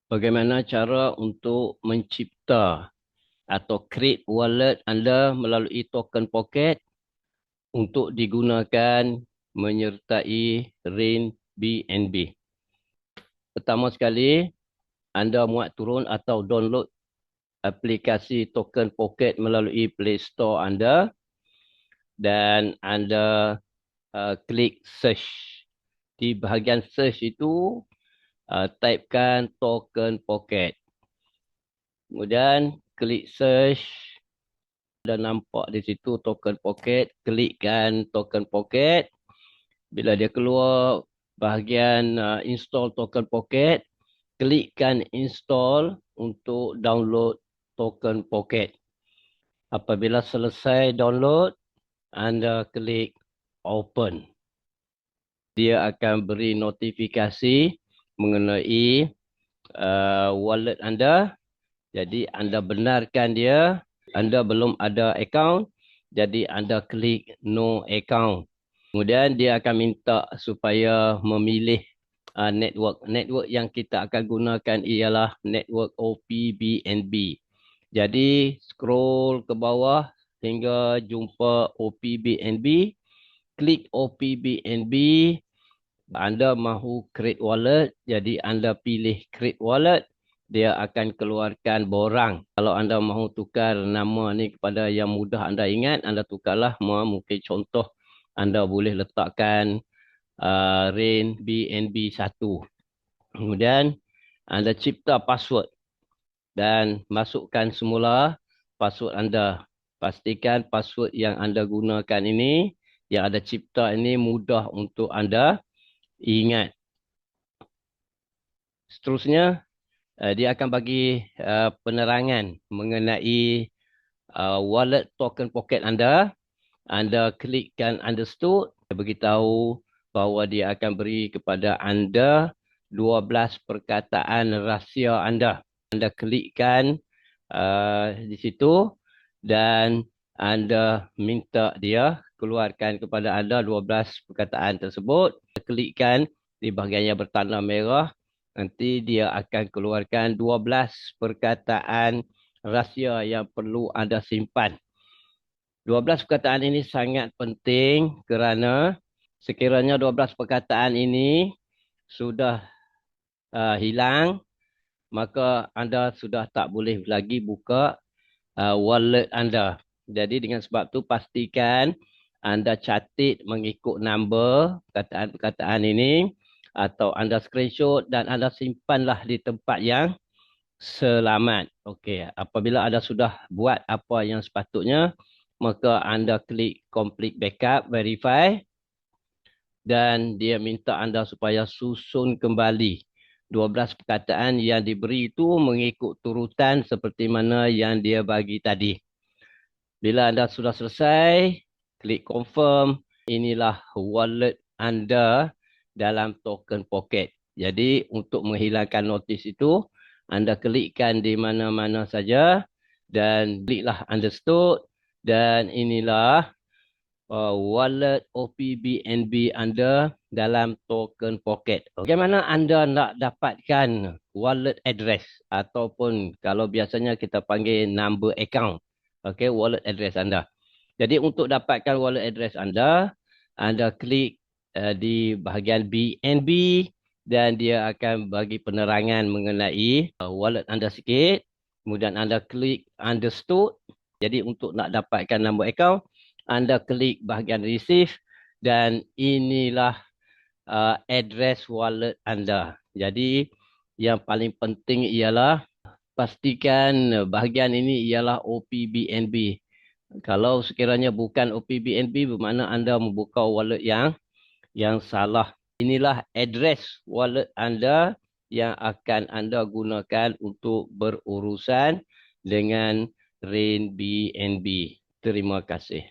Bagaimana cara untuk mencipta atau create wallet anda melalui token pocket untuk digunakan menyertai RAIN BNB. Pertama sekali, anda muat turun atau download aplikasi token pocket melalui Play Store anda dan anda klik search. Di bahagian search itu, typekan token pocket. Kemudian klik search. Dah nampak di situ token pocket. Klikkan token pocket. Bila dia keluar bahagian install token pocket, klikkan install untuk download token pocket. Apabila selesai download, anda klik open. Dia akan beri notifikasi mengenai wallet anda. Jadi anda benarkan dia. Anda belum ada account, jadi anda klik no account. Kemudian dia akan minta supaya memilih network. Network yang kita akan gunakan ialah network OPBNB. Jadi scroll ke bawah hingga jumpa OPBNB. Klik OPBNB. Anda mahu create wallet, jadi anda pilih create wallet. Dia akan keluarkan borang. Kalau anda mahu tukar nama ni kepada yang mudah anda ingat, anda tukarlah. Mungkin contoh, anda boleh letakkan RAIN BNB 1. Kemudian anda cipta password dan masukkan semula password anda. Pastikan password yang anda gunakan ini, yang anda cipta ini mudah untuk anda ingat. Seterusnya, dia akan bagi penerangan mengenai wallet token pocket anda. Anda klikkan understood. Dia beritahu bahawa dia akan beri kepada anda 12 perkataan rahsia anda. Anda klikkan di situ dan anda minta dia keluarkan kepada anda 12 perkataan tersebut. Klikkan di bahagian yang bertanda merah. Nanti dia akan keluarkan 12 perkataan rahsia yang perlu anda simpan. 12 perkataan ini sangat penting kerana sekiranya 12 perkataan ini sudah hilang, maka anda sudah tak boleh lagi buka wallet anda. Jadi dengan sebab tu pastikan anda catat mengikut nombor perkataan-perkataan ini atau anda screenshot dan anda simpanlah di tempat yang selamat. Okey, apabila anda sudah buat apa yang sepatutnya, maka anda klik complete backup, verify dan dia minta anda supaya susun kembali 12 perkataan yang diberi itu mengikut turutan seperti mana yang dia bagi tadi. Bila anda sudah selesai, klik confirm. Inilah wallet anda dalam token pocket. Jadi untuk menghilangkan notis itu, anda klikkan di mana-mana saja dan kliklah understood. Dan inilah wallet OPBNB anda dalam token pocket. Bagaimana anda nak dapatkan wallet address ataupun kalau biasanya kita panggil number account. Okey, wallet address anda. Jadi untuk dapatkan wallet address anda, anda klik di bahagian BNB dan dia akan bagi penerangan mengenai wallet anda sikit. Kemudian anda klik understood. Jadi untuk nak dapatkan number account, anda klik bahagian receive dan inilah address wallet anda. Jadi yang paling penting ialah pastikan bahagian ini ialah OPBNB. Kalau sekiranya bukan OPBNB, bermakna anda membuka wallet yang salah. Inilah address wallet anda yang akan anda gunakan untuk berurusan dengan RAIN BNB. Terima kasih.